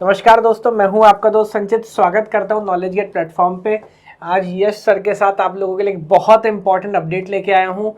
नमस्कार दोस्तों, मैं हूं आपका दोस्त संचित। स्वागत करता हूं नॉलेज गेट प्लेटफॉर्म पे। आज यश सर के साथ आप लोगों के लिए एक बहुत इंपॉर्टेंट अपडेट लेके आया हूं।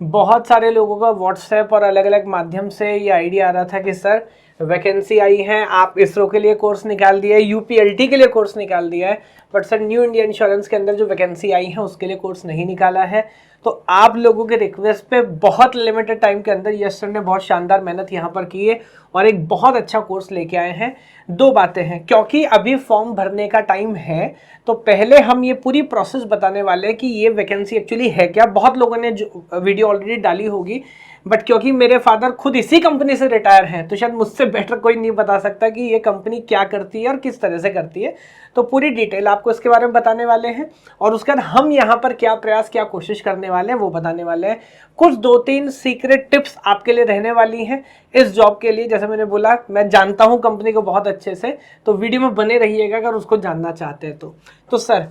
बहुत सारे लोगों का व्हाट्सएप और अलग अलग माध्यम से ये आइडिया आ रहा था कि सर वैकेंसी आई है, आप इसरो के लिए कोर्स निकाल दिया है, यूपीएलटी के लिए कोर्स निकाल दिया है, but sir new India insurance के अंदर जो वैकेंसी आई है उसके लिए कोर्स नहीं निकाला है। तो आप लोगों के रिक्वेस्ट पे बहुत लिमिटेड टाइम के अंदर यश सर ने बहुत शानदार मेहनत यहाँ पर की है और एक बहुत अच्छा कोर्स लेके आए हैं। दो बातें हैं, क्योंकि अभी फॉर्म भरने का टाइम है तो पहले हम ये पूरी प्रोसेस बताने वाले हैं कि ये वैकेंसी एक्चुअली है क्या। बहुत लोगों ने जो वीडियो ऑलरेडी डाली होगी, बट क्योंकि मेरे फादर खुद इसी कंपनी से रिटायर हैं तो शायद मुझसे बेटर कोई नहीं बता सकता कि ये कंपनी क्या करती है और किस तरह से करती है। तो पूरी डिटेल आपको इसके बारे में बताने वाले हैं और उसके बाद हम यहाँ पर क्या प्रयास क्या कोशिश करने वाले हैं वो बताने वाले हैं। कुछ 2-3 सीक्रेट टिप्स आपके लिए रहने वाली हैं इस जॉब के लिए। जैसे मैंने बोला, मैं जानता हूँ कंपनी को बहुत अच्छे से, तो वीडियो में बने रहिएगा अगर उसको जानना चाहते हैं तो सर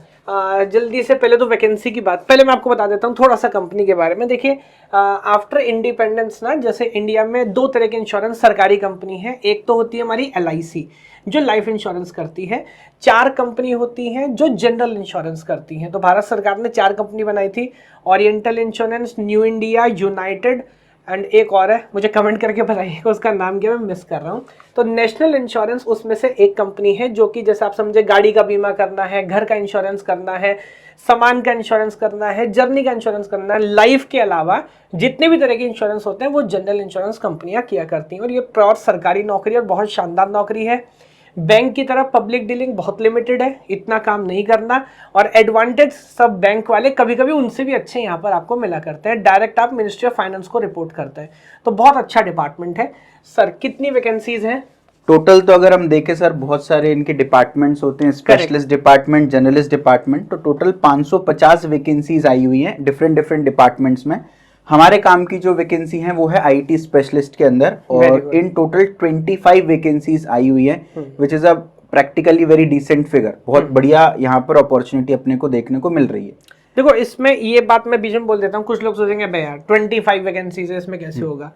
जल्दी से पहले तो वैकेंसी की बात, पहले मैं आपको बता देता हूँ थोड़ा सा कंपनी के बारे में। देखिए, आफ्टर इंडिपेंडेंस ना, जैसे इंडिया में दो तरह के इंश्योरेंस सरकारी कंपनी है। एक तो होती है हमारी LIC जो लाइफ इंश्योरेंस करती है। 4 कंपनी होती हैं जो जनरल इंश्योरेंस करती हैं। तो भारत सरकार ने 4 कंपनी बनाई थी, oriental insurance, new India, United and एक और है, मुझे कमेंट करके बताइएगा उसका नाम क्या, मैं मिस कर रहा हूँ। तो नेशनल इंश्योरेंस उसमें से एक कंपनी है जो कि जैसे आप समझे गाड़ी का बीमा करना है, घर का इंश्योरेंस करना है, सामान का इंश्योरेंस करना है, जर्नी का इंश्योरेंस करना है, लाइफ के अलावा जितने भी तरह के इंश्योरेंस होते हैं वो जनरल इंश्योरेंस कंपनियां किया करती हैं। और ये प्योर सरकारी नौकरी और बहुत शानदार नौकरी है। बैंक की तरफ पब्लिक डीलिंग बहुत लिमिटेड है, इतना काम नहीं करना। और एडवांटेज सब बैंक वाले कभी कभी उनसे भी अच्छे यहाँ पर आपको मिला करते हैं। डायरेक्ट आप मिनिस्ट्री ऑफ फाइनेंस को रिपोर्ट करते हैं, तो बहुत अच्छा डिपार्टमेंट है। सर कितनी वैकेंसीज हैं टोटल? तो अगर हम देखें सर, बहुत सारे इनके डिपार्टमेंट्स होते हैं, स्पेशलिस्ट डिपार्टमेंट, जर्नलिस्ट डिपार्टमेंट। तो टोटल 550 वैकेंसीज आई हुई हैं डिफरेंट डिपार्टमेंट्स में। हमारे काम की जो वैकेंसी है वो है IT स्पेशलिस्ट के अंदर, और इन टोटल 25 वैकेंसीज आई हुई है, which is a practically very decent figure. बहुत बढ़िया यहाँ पर अपॉर्चुनिटी अपने को देखने को मिल रही है। देखो, इसमें ये बात मैं बीच में बोल देता हूँ, कुछ लोग सोचेंगे भाई यार 25 वैकेंसीज है, इसमें कैसे होगा।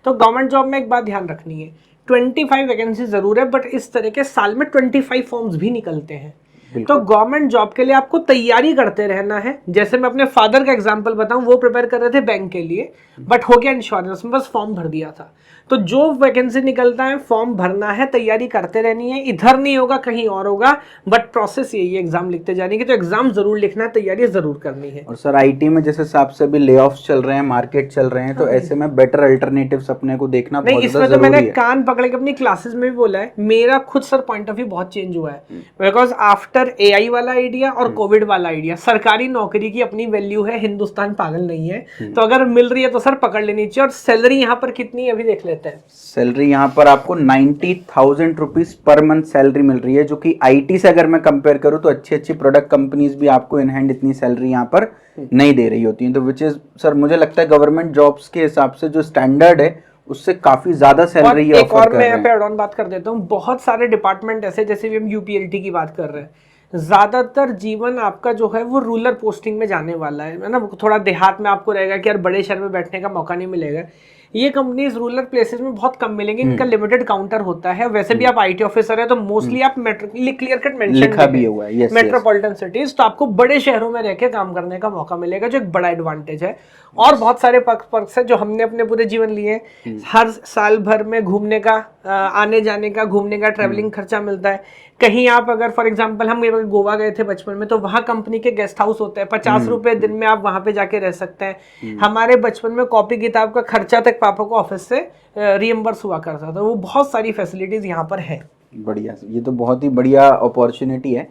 तो गवर्नमेंट जॉब में एक बात ध्यान रखनी है, 25 वैकेंसी जरूर है, बट इस तरह के साल में 25 फॉर्म्स भी निकलते हैं। तो गवर्नमेंट जॉब के लिए आपको तैयारी करते रहना है। जैसे मैं अपने फादर का एग्जांपल बताऊं, वो प्रिपेयर कर रहे थे बैंक के लिए, बट हो गया इंश्योरेंस में, बस फॉर्म भर दिया था। तो जो वैकेंसी निकलता है फॉर्म भरना है, तैयारी करते रहनी है। इधर नहीं होगा कहीं और होगा, बट प्रोसेस यही है, एग्जाम लिखते जाने की। तो एग्जाम जरूर लिखना है, तैयारी जरूर करनी है। और सर IT में जिस हिसाब से भी ले ऑफ चल रहे हैं, मार्केट चल रहे हैं, तो ऐसे में बेटर अल्टरनेटिव्स अपने को देखना बहुत नहीं, इसमें तो मैंने कान पकड़ के अपनी क्लासेस में भी बोला है, मेरा खुद सर पॉइंट ऑफ व्यू बहुत चेंज हुआ है। बिकॉज आफ्टर AI वाला आइडिया और कोविड वाला आइडिया, सरकारी नौकरी की अपनी वैल्यू है, हिंदुस्तान पागल नहीं है। तो अगर मिल रही है तो सर पकड़ लेनी चाहिए। और सैलरी यहाँ पर कितनी है अभी देख लेते हैं। सैलरी यहाँ पर आपको 90,000 रुपीज पर मंथ सैलरी मिल रही है, जो कि IT से अगर मैं कंपेयर करूँ तो अच्छी प्रोडक्ट कंपनीज भी आपको इन हैंड इतनी सैलरी यहाँ पर नहीं दे रही होती है। तो विच इज सर, मुझे लगता है गवर्नमेंट जॉब्स के हिसाब से जो स्टैंडर्ड है उससे काफी ज्यादा सैलरी एक और मैं यहाँ पे एड ऑन बात कर देता हूँ। बहुत सारे डिपार्टमेंट ऐसे, जैसे भी हम यूपीएलटी की बात कर रहे हैं, ज्यादातर जीवन आपका जो है वो रूरल पोस्टिंग में जाने वाला है ना। थोड़ा देहात में आपको रहेगा कि यार बड़े शहर में बैठने का मौका नहीं मिलेगा। ये कंपनीज रूरल प्लेसेस में बहुत कम मिलेंगे, इनका लिमिटेड काउंटर होता है। वैसे भी आप IT ऑफिसर है तो मोस्टली आप क्लियर कट मेंशन भी हुआ है मेट्रोपॉलिटन सिटीज, तो आपको बड़े शहरों में रह के काम करने का मौका मिलेगा, जो एक बड़ा एडवांटेज है। और बहुत सारे पर्क्स है जो हमने अपने पूरे जीवन लिए। हर साल भर में घूमने का, आने जाने का, घूमने का ट्रेवलिंग खर्चा मिलता है। कहीं आप अगर फॉर एग्जांपल हम गोवा गए थे बचपन में, तो वहाँ कंपनी के गेस्ट हाउस होते हैं, 50 रुपए दिन में आप वहाँ पे जाके रह सकते हैं। हमारे बचपन में कॉपी किताब का खर्चा तक पापा को ऑफिस से रियम्बर्स हुआ करता था। वो बहुत सारी फैसिलिटीज यहाँ पर है। बढ़िया, ये तो बहुत ही बढ़िया अपॉर्चुनिटी है।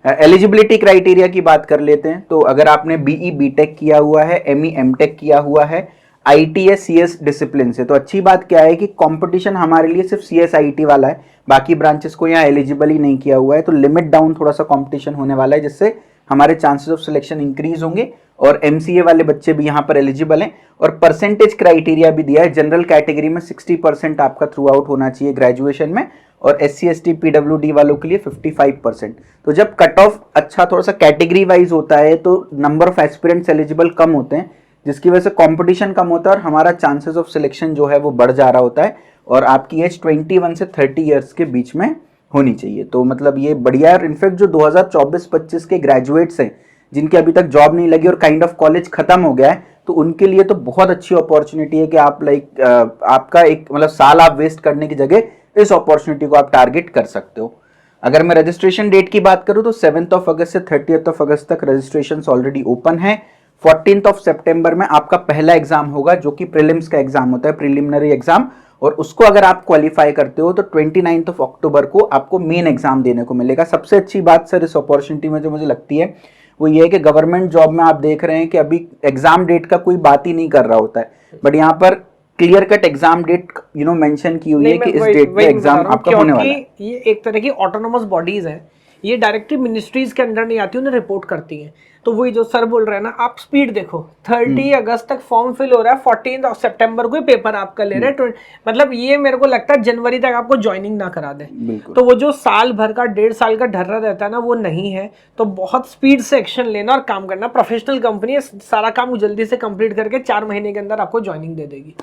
एलिजिबिलिटी क्राइटेरिया की बात कर लेते हैं। तो अगर आपने BE BTech किया हुआ है, ME MTech किया हुआ है, ITS CS डिसिप्लिन से, तो अच्छी बात क्या है कि कंपटीशन हमारे लिए सिर्फ CS IT वाला है, बाकी ब्रांचेस को यहाँ एलिजिबल ही नहीं किया हुआ है। तो लिमिट डाउन थोड़ा सा कंपटीशन होने वाला है, जिससे हमारे चांसेस ऑफ सिलेक्शन इंक्रीज होंगे। और MCA वाले बच्चे भी यहाँ पर एलिजिबल हैं। और परसेंटेज क्राइटेरिया भी दिया है, जनरल कैटेगरी में 60% आपका थ्रू आउट होना चाहिए ग्रेजुएशन में, और SC ST PWD वालों के लिए 55%। तो जब कट ऑफ अच्छा थोड़ा सा कैटेगरी वाइज होता है तो नंबर ऑफ एस्पिरेंट्स एलिजिबल कम होते हैं, जिसकी वजह से कंपटीशन कम होता है और हमारा चांसेस ऑफ सिलेक्शन जो है वो बढ़ जा रहा होता है। और आपकी एज 21 से 30 ईयर्स के बीच में होनी चाहिए। तो मतलब ये बढ़िया है। इनफैक्ट जो 2024-25 के ग्रेजुएट्स हैं जिनके अभी तक जॉब नहीं लगी और काइंड ऑफ कॉलेज खत्म हो गया है, तो उनके लिए तो बहुत अच्छी अपॉर्चुनिटी है कि आप लाइक आपका एक मतलब साल आप वेस्ट करने की जगह इस अपॉर्चुनिटी को आप टारगेट कर सकते हो। अगर मैं रजिस्ट्रेशन डेट की बात करूं तो 7 अगस्त से 30 अगस्त तक रजिस्ट्रेशन ऑलरेडी ओपन है। 14 सितंबर में आपका पहला एग्जाम होगा जो कि प्रीलिम्स का एग्जाम होता है, प्रिलिमिनरी एग्जाम, और उसको अगर आप क्वालिफाई करते हो तो 29 अक्टूबर को आपको मेन एग्जाम देने को मिलेगा। सबसे अच्छी बात सर इस अपॉर्चुनिटी में जो मुझे लगती है वो ये है कि गवर्नमेंट जॉब में आप देख रहे हैं कि अभी एग्जाम डेट का कोई बात ही नहीं कर रहा होता है, बट यहाँ पर clear cut exam date mention की हुई है कि इस डेट पे एग्जाम आपका होने वाला है। ये एक तरह की ऑटोनोमस बॉडीज हैं, ये डायरेक्टली मिनिस्ट्रीज के अंडर नहीं आती, उन्हें रिपोर्ट करती हैं। तो वही जो सर बोल रहे हैं ना, आप स्पीड देखो, 30 अगस्त तक फॉर्म फिल हो रहा है, 14 सितंबर को पेपर आपका ले रहे हैं। मतलब ये मेरे को लगता है जनवरी तक आपको ज्वाइनिंग ना करा दे। तो वो जो साल भर का 1.5 साल का ढर्रा रहता है ना, वो नहीं है। तो बहुत स्पीड से एक्शन लेना और काम करना। प्रोफेशनल कंपनी है, सारा काम जल्दी से कंप्लीट करके 4 महीने के अंदर आपको ज्वाइनिंग दे देगी।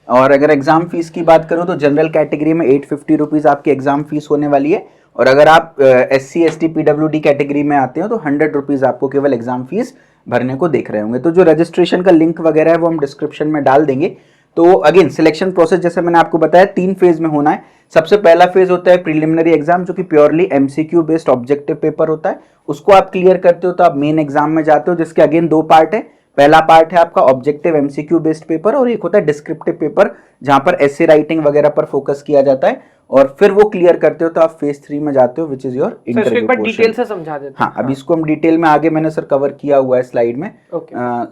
और अगर एग्जाम फीस की बात करूं तो जनरल कैटेगरी में 850 रुपीज आपकी एग्जाम फीस होने वाली है, और अगर आप SC ST PWD कैटेगरी में आते हो तो 100 रुपीज आपको केवल एग्जाम फीस भरने को देख रहे होंगे। तो जो रजिस्ट्रेशन का लिंक वगैरह है वो हम डिस्क्रिप्शन में डाल देंगे। तो अगेन सिलेक्शन प्रोसेस जैसे मैंने आपको बताया 3 फेज में होना है। सबसे पहला फेज होता है प्रिलिमिनरी एग्जाम जो कि purely MCQ based objective paper होता है। उसको आप क्लियर करते हो तो आप मेन एग्जाम में जाते हो, जिसके अगेन 2 पार्ट है। पहला पार्ट है आपका ऑब्जेक्टिव MCQ बेस्ड पेपर, और एक होता है डिस्क्रिप्टिव पेपर जहां पर एसे राइटिंग वगैरह पर फोकस किया जाता है, और फिर वो क्लियर करते हो तो आप फेज 3 में जाते हो, which is your interview portion. Detail से समझा देते हैं। हाँ, अभी इसको हम डिटेल में आगे मैंने सर कवर किया हुआ है स्लाइड में।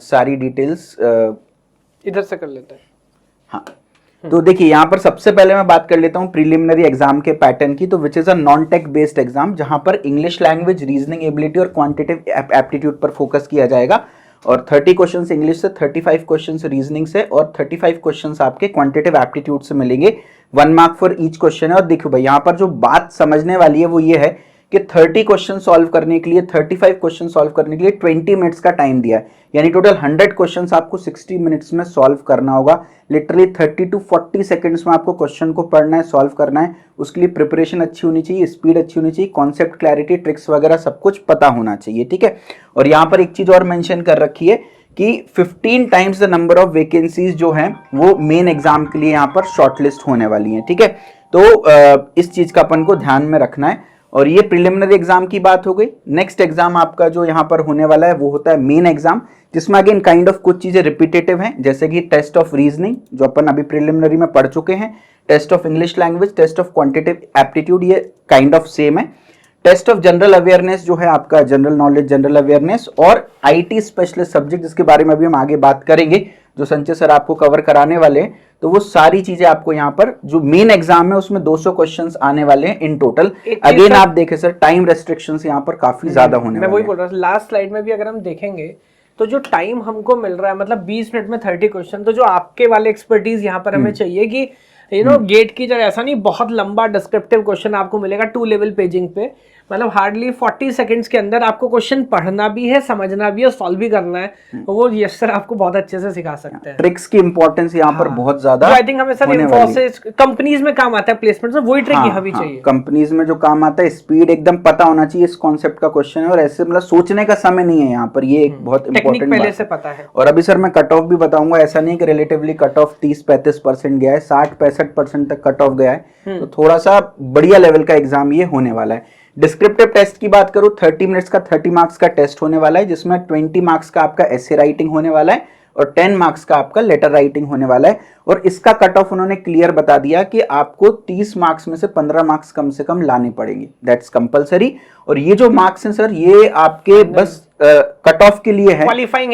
सारी डिटेल्स इधर से कर लेते हैं। हाँ, तो देखिए यहाँ पर सबसे पहले मैं बात कर लेता हूँ प्रीलिमिनरी एग्जाम के पैटर्न की। तो विच is a non tech based exam जहां पर इंग्लिश लैंग्वेज, रीजनिंग एबिलिटी और क्वांटिटेटिव एप्टीट्यूड पर फोकस किया जाएगा, और 30 क्वेश्चंस इंग्लिश से, 35 क्वेश्चंस रीजनिंग से, और 35 क्वेश्चंस आपके क्वांटिटेटिव एप्टीट्यूड से मिलेंगे। 1 मार्क फॉर ईच क्वेश्चन है। और देखो भाई यहाँ पर जो बात समझने वाली है वो ये है कि 30 क्वेश्चन सॉल्व करने के लिए, 35 क्वेश्चन सॉल्व करने के लिए 20 मिनट्स का टाइम दिया है, यानी टोटल 100 क्वेश्चंस आपको 60 मिनट्स में सॉल्व करना होगा। लिटरली 30 to 40 सेकंड्स में आपको क्वेश्चन को पढ़ना है, सॉल्व करना है। उसके लिए प्रिपरेशन अच्छी होनी चाहिए, स्पीड अच्छी होनी चाहिए, कॉन्सेप्ट क्लैरिटी, ट्रिक्स वगैरह सब कुछ पता होना चाहिए, ठीक है। और यहाँ पर एक चीज और मेंशन कर रखी है कि 15 times the number of vacancies जो हैं वो मेन एग्जाम के लिए यहाँ पर शॉर्टलिस्ट होने वाली हैं, ठीक है। तो इस चीज का अपन को ध्यान में रखना है। और ये प्रिलिमिनरी एग्जाम की बात हो गई। नेक्स्ट एग्जाम आपका जो यहाँ पर होने वाला है वो होता है मेन एग्जाम, जिसमें अगेन काइंड ऑफ कुछ चीजें रिपीटेटिव हैं, जैसे कि टेस्ट ऑफ रीजनिंग जो अपन अभी प्रिलिमिनरी में पढ़ चुके हैं, test of English language, test of quantitative aptitude, ये काइंड ऑफ सेम है। टेस्ट ऑफ जनरल अवेयरनेस जो है आपका जनरल नॉलेज, जनरल अवेयरनेस, और IT स्पेशलिस्ट सब्जेक्ट जिसके बारे में अभी हम आगे बात करेंगे, जो संजय सर आपको कवर कराने वाले हैं। तो वो सारी चीजें आपको यहाँ पर जो मेन एग्जाम है उसमें 200 क्वेश्चंस आने वाले हैं इन टोटल। अगेन आप देखें सर टाइम रेस्ट्रिक्शंस यहाँ पर काफी ज्यादा होने वाले हैं। मैं वही बोल रहा हूँ, लास्ट स्लाइड में भी अगर हम देखेंगे तो जो टाइम हमको मिल रहा है, मतलब 20 मिनट में 30 क्वेश्चन, तो जो आपके वाले एक्सपर्टीज यहाँ पर हमें चाहिए कि गेट की जगह ऐसा नहीं बहुत लंबा डिस्क्रिप्टिव क्वेश्चन आपको मिलेगा 2 लेवल पेजिंग पे, मतलब हार्डली 40 सेकंड्स के अंदर आपको क्वेश्चन पढ़ना भी है, समझना भी है, सॉल्व भी करना है। वो यस सर आपको बहुत अच्छे से सिखा सकते हैं। ट्रिक्स की इंपॉर्टेंस यहाँ पर बहुत ज्यादा, आई थिंक हमें सर इन्फोसिस कंपनीज में काम आता है प्लेसमेंट में, वही ट्रिक यहाँ भी चाहिए। कंपनीज में जो काम आता है, स्पीड एकदम पता होना चाहिए इस कॉन्सेप्ट का क्वेश्चन है, और ऐसे मतलब सोचने का समय नहीं है यहाँ पर, ये एक बहुत इंपॉर्टेंट पहले से पता है। और अभी सर मैं कट ऑफ भी बताऊंगा, ऐसा नहीं कि रिलेटिवली कट ऑफ 30-35% गया है, 60-65% तक कट ऑफ गया है। तो थोड़ा सा बढ़िया लेवल का एग्जाम ये होने वाला है। डिस्क्रिप्टिव टेस्ट की बात करूं, 30 मिनट्स का 30 मार्क्स का टेस्ट होने वाला है, जिसमें 20 मार्क्स का आपका एसे राइटिंग होने वाला है और 10 मार्क्स का आपका लेटर राइटिंग होने वाला है। और इसका कट ऑफ उन्होंने क्लियर बता दिया कि आपको 30 मार्क्स में से 15 मार्क्स कम से कम लाने पड़ेंगे, दैट्स कंपलसरी। और ये जो मार्क्स हैं सर, ये आपके बस कट ऑफ के लिए है, क्वालिफाइंग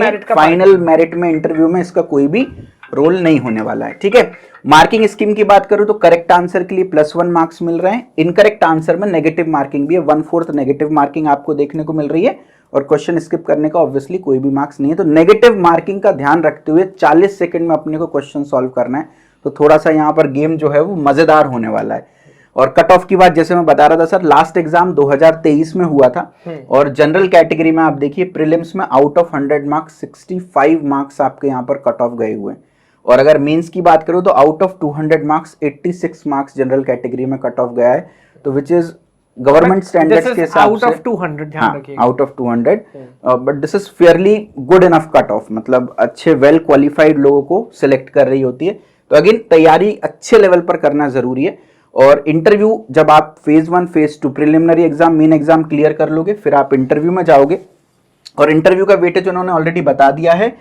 है, फाइनल मेरिट में इंटरव्यू में इसका कोई भी रोल नहीं होने वाला है, ठीक है। मार्किंग स्कीम की बात करूं तो करेक्ट आंसर के लिए +1 मार्क्स मिल रहे हैं, इनकरेक्ट आंसर में नेगेटिव मार्किंग भी है, 1/4 नेगेटिव मार्किंग आपको देखने को मिल रही है, और क्वेश्चन स्किप करने का ऑब्वियसली कोई भी मार्क्स नहीं है। तो नेगेटिव मार्किंग का ध्यान रखते हुए 40 सेकंड में अपने को क्वेश्चन सॉल्व करना है, तो थोड़ा सा यहाँ पर गेम जो है वो मजेदार होने वाला है। और कट ऑफ की बात जैसे मैं बता रहा था सर, लास्ट एग्जाम 2023 में हुआ था, और जनरल कैटेगरी में आप देखिए प्रीलिम्स में आउट ऑफ 100 मार्क्स 65 मार्क्स आपके यहाँ पर कट ऑफ गए हुए हैं। और अगर मेंस की बात करूँ तो out of 200 marks 86 marks general category में कट ऑफ गया है, तो विच इज गवर्नमेंट स्टैंडर्ड्स के हिसाब से आउट ऑफ 200, ध्यान रखिएगा, out of 200, but this is fairly good enough cut off, मतलब अच्छे वेल क्वालिफाइड लोगों को सिलेक्ट कर रही होती है। तो अगेन तैयारी अच्छे लेवल पर करना जरूरी है। और इंटरव्यू जब आप phase 1 phase 2 preliminary exam main exam clear कर लोगे, फिर आप इंटरव्यू में जाओगे, और इंटरव्यू का वेटेज उन्होंने ऑलरेडी बता दिया है।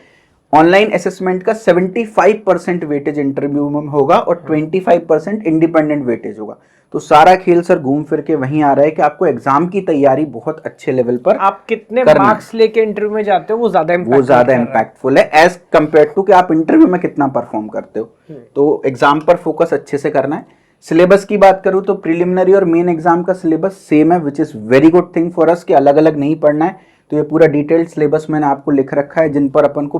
ऑनलाइन असेसमेंट का 75% वेटेज इंटरव्यू में होगा और 25% इंडिपेंडेंट वेटेज होगा। तो सारा खेल सर घूम फिर के वहीं आ रहा है कि आपको एग्जाम की तैयारी बहुत अच्छे लेवल पर आप कितने मार्क्स लेके इंटरव्यू में जाते हो वो ज्यादा इम्पैक्टफुल है एज कंपेयर टू कि आप इंटरव्यू में कितना परफॉर्म करते हो। तो एग्जाम पर फोकस अच्छे से करना है। सिलेबस की बात करूं तो प्रीलिमिनरी और मेन एग्जाम का सिलेबस सेम है, which is very good thing for us कि अलग अलग नहीं पढ़ना है। तो ये पूरा डिटेल्ड सिलेबस मैंने आपको लिख रखा है जिन पर अपन को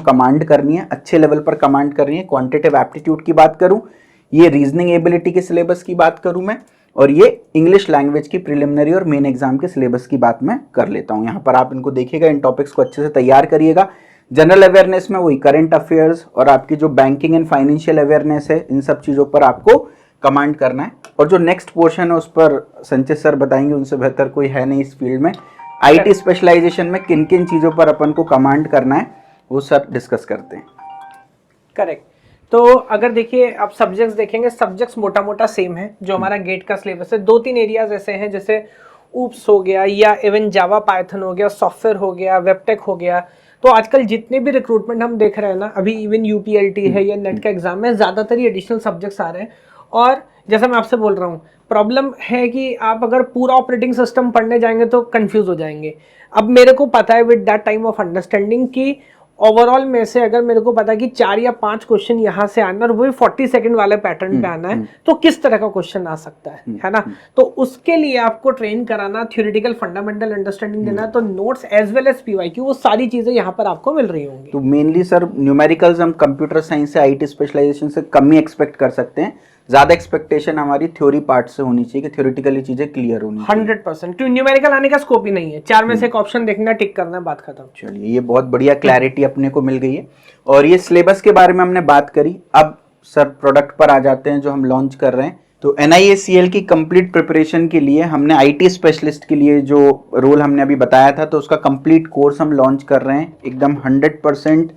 कमांड करनी है, अच्छे लेवल पर कमांड करनी है। क्वांटिटेटिव एप्टीट्यूड की बात करूं, ये रीजनिंग एबिलिटी के सिलेबस की बात करूं मैं, और ये इंग्लिश लैंग्वेज की प्रीलिमिनरी और मेन एग्जाम के सिलेबस की बात मैं कर लेता हूं। यहाँ पर आप इनको देखिएगा, इन टॉपिक्स को अच्छे से तैयार करिएगा। जनरल अवेयरनेस में वही करंट अफेयर्स और आपकी जो बैंकिंग एंड फाइनेंशियल अवेयरनेस है, इन सब चीज़ों पर आपको कमांड करना है। और जो नेक्स्ट पोर्शन है उस पर संचित सर बताएंगे, उनसे बेहतर कोई है नहीं इस फील्ड में। आईटी स्पेशलाइजेशन में किन किन चीज़ों पर अपन को कमांड करना है वो सर डिस्कस करते हैं। करेक्ट। तो अगर देखिए आप सब्जेक्ट्स देखेंगे, सब्जेक्ट्स मोटा मोटा सेम है जो हमारा गेट का सिलेबस है। 2-3 एरियाज ऐसे हैं जैसे ऊप्स हो गया, या इवन जावा पाइथन हो गया, सॉफ्टवेयर हो गया, वेबटेक हो गया। तो आजकल जितने भी रिक्रूटमेंट हम देख रहे हैं ना, अभी इवन यूपीएलटी है या नेट का एग्जाम है, ज़्यादातर ही एडिशनल सब्जेक्ट्स आ रहे हैं। और जैसा मैं आपसे बोल रहा हूँ, प्रॉब्लम है कि आप अगर पूरा ऑपरेटिंग सिस्टम पढ़ने जाएंगे तो कंफ्यूज हो जाएंगे। अब मेरे को पता है with that time of understanding कि ओवरऑल में से अगर मेरे को पता है कि 4 या 5 क्वेश्चन यहाँ से आना और वही 40 सेकंड वाले पैटर्न पे आना है, तो किस तरह का क्वेश्चन आ सकता है ना। तो उसके लिए आपको ट्रेन कराना, थ्योरेटिकल फंडामेंटल अंडरस्टैंडिंग देना, तो notes as well as PYQ, वो सारी चीजें यहाँ पर आपको मिल रही होंगी। तो मेनली सर न्यूमेरिकल्स हम कंप्यूटर साइंस से आईटी स्पेशलाइजेशन से कम ही एक्सपेक्ट कर सकते हैं। ज्यादा एक्सपेक्टेशन हमारी थ्योरी पार्ट से होनी चाहिए कि थ्योरेटिकली चीजें क्लियर होनी चाहिए। 100%। तो न्यूमेरिकल आने का स्कोप ही नहीं है, 4 में से एक ऑप्शन देखना, टिक करना, बात खत्म। चलिए, ये बहुत बढ़िया क्लैरिटी अपने को मिल गई है। और ये सिलेबस के बारे में हमने बात करी। अब सर प्रोडक्ट पर आ जाते हैं जो हम लॉन्च कर रहे हैं। तो NIACL की कंप्लीट प्रिपरेशन के लिए हमने IT स्पेशलिस्ट के लिए जो रोल हमने अभी बताया था, तो उसका कंप्लीट कोर्स हम लॉन्च कर रहे हैं। एकदम 100%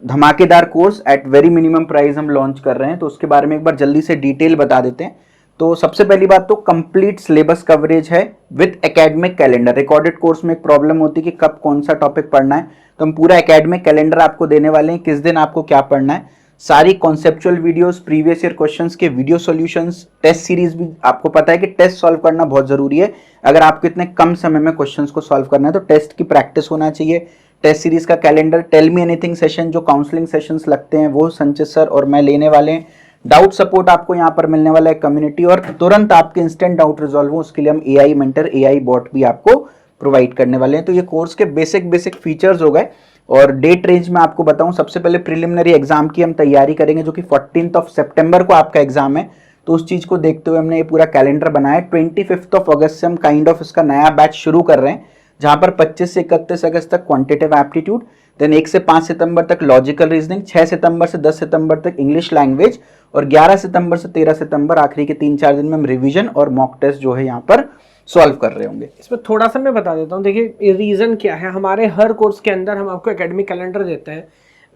धमाकेदार course at very minimum price हम लॉन्च कर रहे हैं। तो उसके बारे में एक बार जल्दी से डिटेल बता देते हैं। तो सबसे पहली बात तो कंप्लीट सिलेबस कवरेज है with academic calendar. Recorded course में एक प्रॉब्लम होती है कि कब कौन सा टॉपिक पढ़ना है, तो हम पूरा एकेडमिक कैलेंडर आपको देने वाले हैं, किस दिन आपको क्या पढ़ना है। सारी conceptual videos, previous year questions के वीडियो सॉल्यूशंस, टेस्ट सीरीज भी। आपको पता है कि टेस्ट सॉल्व करना बहुत जरूरी है। अगर आपको इतने कम समय में क्वेश्चंस को सॉल्व करना है तो टेस्ट की प्रैक्टिस होना चाहिए। टेस्ट सीरीज का calendar, tell me anything session, जो काउंसलिंग सेशंस लगते हैं वो संचित सर और मैं लेने वाले हैं। डाउट सपोर्ट आपको यहाँ पर मिलने वाला है कम्युनिटी, और तुरंत आपके इंस्टेंट डाउट रिजॉल्व हो उसके लिए हम AI मेंटर, AI बॉट भी आपको प्रोवाइड करने वाले हैं। तो ये कोर्स के बेसिक फीचर्स हो गए। और डेट रेंज में आपको बताऊं, सबसे पहले प्रीलिमिनरी एग्जाम की हम तैयारी करेंगे जो कि 14 सितंबर को आपका एग्जाम है। तो उस चीज को देखते हुए हमने ये पूरा कैलेंडर बनाया। 25 अगस्त से हम काइंड ऑफ इसका नया बैच शुरू कर रहे हैं, जहां पर 25 से 31 अगस्त तक क्वांटिटेटिव एप्टीट्यूड, देन 1 से 5 सितंबर तक लॉजिकल रीजनिंग, 6 सितंबर से 10 सितंबर तक इंग्लिश लैंग्वेज, और 11 सितंबर से 13 सितंबर आखिरी के 3-4 दिन में हम रिवीजन और मॉक टेस्ट जो है यहाँ पर सॉल्व कर रहे होंगे। इसमें थोड़ा सा मैं बता देता हूँ। देखिए रीजन क्या है, हमारे हर कोर्स के अंदर हम आपको एकेडमिक कैलेंडर देते हैं।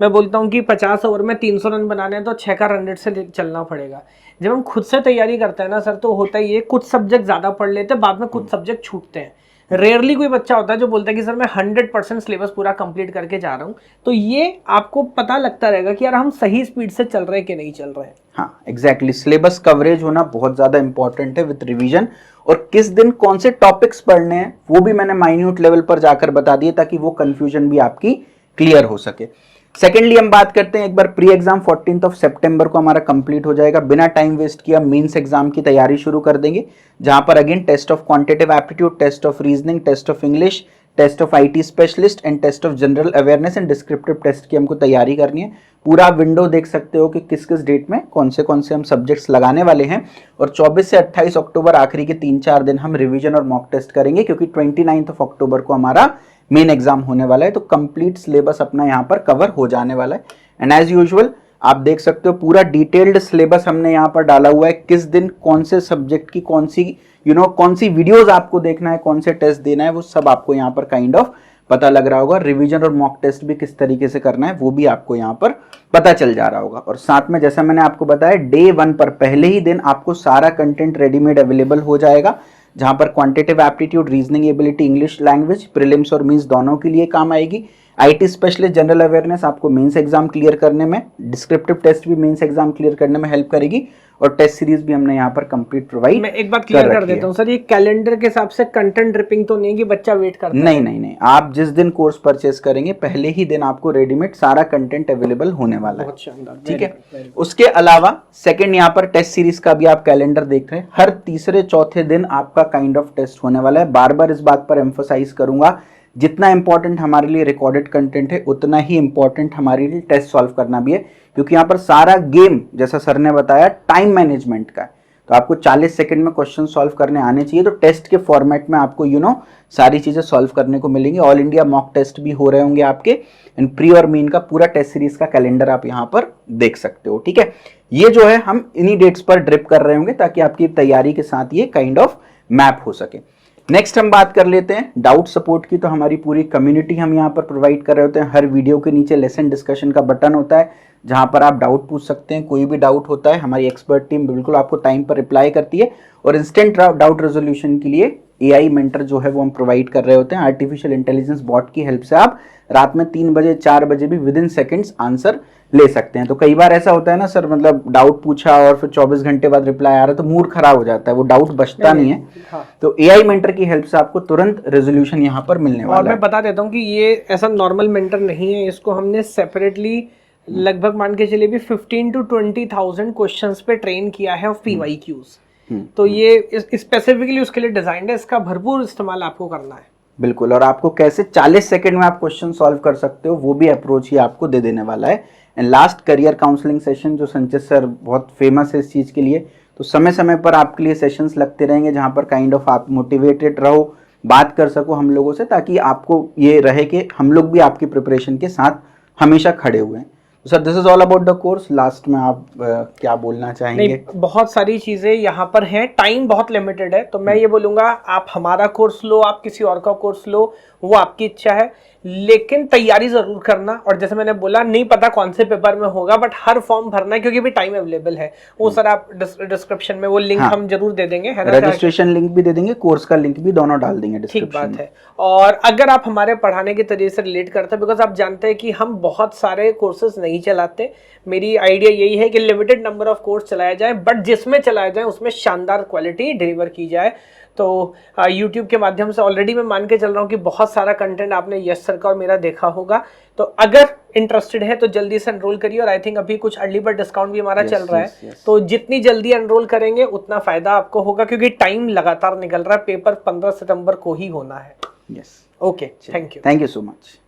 मैं बोलता हूँ कि 50 ओवर में 300 रन बनाने हैं तो 6 का रन रेट से चलना पड़ेगा। जब हम खुद से तैयारी करते हैं ना सर, तो होता ही है कुछ सब्जेक्ट ज्यादा पढ़ लेते हैं, बाद में कुछ सब्जेक्ट छूटते हैं। रेयरली कोई बच्चा होता है जो बोलता है कि सर मैं 100% सिलेबस पूरा कंप्लीट करके जा रहा हूँ। तो ये आपको पता लगता रहेगा कि यार हम सही स्पीड से चल रहे हैं कि नहीं चल रहे हैं। हाँ एग्जैक्टली, सिलेबस कवरेज होना बहुत ज्यादा इंपॉर्टेंट है विद रिवीजन। और किस दिन कौन से टॉपिक्स पढ़ने हैं वो भी मैंने माइन्यूट लेवल पर जाकर बता दिए, ताकि वो कंफ्यूजन भी आपकी क्लियर हो सके। सेकेंडली हम बात करते हैं एक बार प्री एग्जाम 14 सितंबर को हमारा कंप्लीट हो जाएगा। बिना टाइम वेस्ट किया मेंस एग्जाम की तैयारी शुरू कर देंगे, जहां पर again test of quantitative aptitude, test of reasoning, test of English, test of IT specialist and test of general awareness and descriptive test की हमको तैयारी करनी है। पूरा विंडो देख सकते हो कि किस किस डेट में कौन से हम सब्जेक्ट्स लगाने वाले हैं। और 24 से 28 अक्टूबर आखिरी के 3-4 दिन हम रिवीजन और मॉक टेस्ट करेंगे, क्योंकि 29 अक्टूबर को हमारा मेन एग्जाम होने वाला है, तो कंप्लीट सिलेबस अपना यहाँ पर कवर हो जाने वाला है। एंड एज यूजुअल आप देख सकते हो पूरा डिटेल्ड सिलेबस हमने यहाँ पर डाला हुआ है, किस दिन कौन से सब्जेक्ट की कौन सी कौन सी वीडियोस आपको देखना है, कौन से टेस्ट देना है, वो सब आपको यहाँ पर काइंड ऑफ पता लग रहा होगा। रिवीजन और मॉक टेस्ट भी किस तरीके से करना है वो भी आपको यहाँ पर पता चल जा रहा होगा। और साथ में जैसा मैंने आपको बताया डे 1 पर पहले ही दिन आपको सारा कंटेंट रेडीमेड अवेलेबल हो जाएगा, जहां पर quantitative aptitude, reasoning ability, English language, prelims और मींस दोनों के लिए काम आएगी। आईटी स्पेशलिस्ट जनरल अवेयरनेस आपको मेंस एग्जाम क्लियर करने में, डिस्क्रिप्टिव टेस्ट भी मेंस एग्जाम क्लियर करने में हेल्प करेगी, और टेस्ट सीरीज भी हमने यहाँ पर कंप्लीट प्रोवाइड। मैं एक बात क्लियर कर देता हूँ सर, ये कैलेंडर के हिसाब से कंटेंट ड्रिपिंग तो नहीं है कि बच्चा वेट करता है? नहीं, आप जिस दिन कोर्स परचेस करेंगे पहले ही दिन आपको रेडीमेड सारा कंटेंट अवेलेबल होने वाला है। बहुत शानदार, ठीक है। उसके अलावा सेकंड यहाँ पर टेस्ट सीरीज का भी आप कैलेंडर देख रहे हैं, हर तीसरे चौथे दिन आपका काइंड ऑफ टेस्ट होने वाला है। बार बार इस बात पर एम्फोसाइज करूंगा, जितना इंपॉर्टेंट हमारे लिए रिकॉर्डेड कंटेंट है उतना ही इंपॉर्टेंट हमारे लिए टेस्ट सॉल्व करना भी है, क्योंकि यहाँ पर सारा गेम जैसा सर ने बताया टाइम मैनेजमेंट का है। तो आपको 40 सेकंड में क्वेश्चन सॉल्व करने आने चाहिए, तो टेस्ट के फॉर्मेट में आपको सारी चीजें सॉल्व करने को मिलेंगी। ऑल इंडिया मॉक टेस्ट भी हो रहे होंगे आपके, एंड प्री और मेन का पूरा टेस्ट सीरीज का कैलेंडर आप यहाँ पर देख सकते हो। ठीक है, ये जो है हम इन्हीं डेट्स पर ड्रिप कर रहे होंगे ताकि आपकी तैयारी के साथ ये काइंड ऑफ मैप हो सके। नेक्स्ट हम बात कर लेते हैं डाउट सपोर्ट की। तो हमारी पूरी कम्युनिटी हम यहाँ पर प्रोवाइड कर रहे होते हैं। हर वीडियो के नीचे लेसन डिस्कशन का बटन होता है, जहां पर आप डाउट पूछ सकते हैं। कोई भी डाउट होता है हमारी एक्सपर्ट टीम बिल्कुल आपको टाइम पर रिप्लाई करती है, और इंस्टेंट डाउट रेजोल्यूशन के लिए एआई मेंटर जो है वो हम प्रोवाइड कर रहे होते हैं। आर्टिफिशियल इंटेलिजेंस बॉट की हेल्प से आप रात में 3 बजे 4 बजे भी विद इन सेकेंड्स आंसर ले सकते हैं। तो कई बार ऐसा होता है ना सर, मतलब डाउट पूछा और फिर 24 घंटे बाद रिप्लाई आ रहा है, तो मूड खराब हो जाता है, वो डाउट बचता नहीं है। हाँ। तो एआई मेंटर की हेल्प से आपको तुरंत रेजोल्यूशन यहाँ पर मिलने वाला है। और मैं बता देता हूँ कि ये ऐसा नॉर्मल मेंटर नहीं है, इसको हमने सेपरेटली लगभग मान के चलिए भी 15 to 20,000 क्वेश्चंस पे ट्रेन किया है ऑफ PYQs। तो ये स्पेसिफिकली उसके लिए डिजाइंड है, इसका भरपूर इस्तेमाल आपको करना है। बिल्कुल, और आपको कैसे 40 सेकंड में आप क्वेश्चन सॉल्व कर सकते हो वो भी अप्रोच ही आपको दे देने वाला है। And last career counselling session जो संचित सर बहुत फेमस है इस चीज़ के लिए, तो समय समय पर आपके लिए सेशंस लगते रहेंगे, जहां पर काइंड ऑफ आप मोटिवेटेड रहो, बात कर सको हम लोगों से, ताकि आपको ये रहे कि हम लोग भी आपकी प्रिपरेशन के साथ हमेशा खड़े हुए हैं। Sir this is all about the course. Last में आप क्या बोलना चाहेंगे? नहीं, बहुत सारी चीजें यहाँ पर हैं, टाइम बहुत लिमिटेड है, तो मैं ये बोलूंगा आप हमारा कोर्स लो, आप किसी और का कोर्स लो, वो आपकी इच्छा है, लेकिन तैयारी जरूर करना। और जैसे मैंने बोला, नहीं पता कौन से पेपर में होगा, बट हर फॉर्म भरना है, क्योंकि भी टाइम अवेलेबल है। वो सर आप डिस्क्रिप्शन में वो लिंक हम जरूर दे देंगे, है ना? रजिस्ट्रेशन लिंक भी दे देंगे, कोर्स का लिंक भी, दोनों डाल देंगे डिस्क्रिप्शन में। ठीक बात है। और अगर आप हमारे पढ़ाने के तरीके से रिलेट करते हैं, बिकॉज आप जानते हैं कि हम बहुत सारे कोर्सेज नहीं चलाते, मेरी आइडिया यही है कि लिमिटेड नंबर ऑफ कोर्स चलाया जाए, बट जिसमें चलाया जाए उसमें शानदार क्वालिटी डिलीवर की जाए। तो YouTube के माध्यम से ऑलरेडी मैं मान के चल रहा हूँ कि बहुत सारा कंटेंट आपने यश सर का और मेरा देखा होगा। तो अगर इंटरेस्टेड है तो जल्दी से एनरोल करिए, और आई थिंक अभी कुछ अर्ली बर्ड डिस्काउंट भी हमारा चल रहा है। तो जितनी जल्दी एनरोल करेंगे उतना फायदा आपको होगा, क्योंकि टाइम लगातार निकल रहा है, पेपर 15 सितंबर को ही होना है। Yes, okay, thank you so much.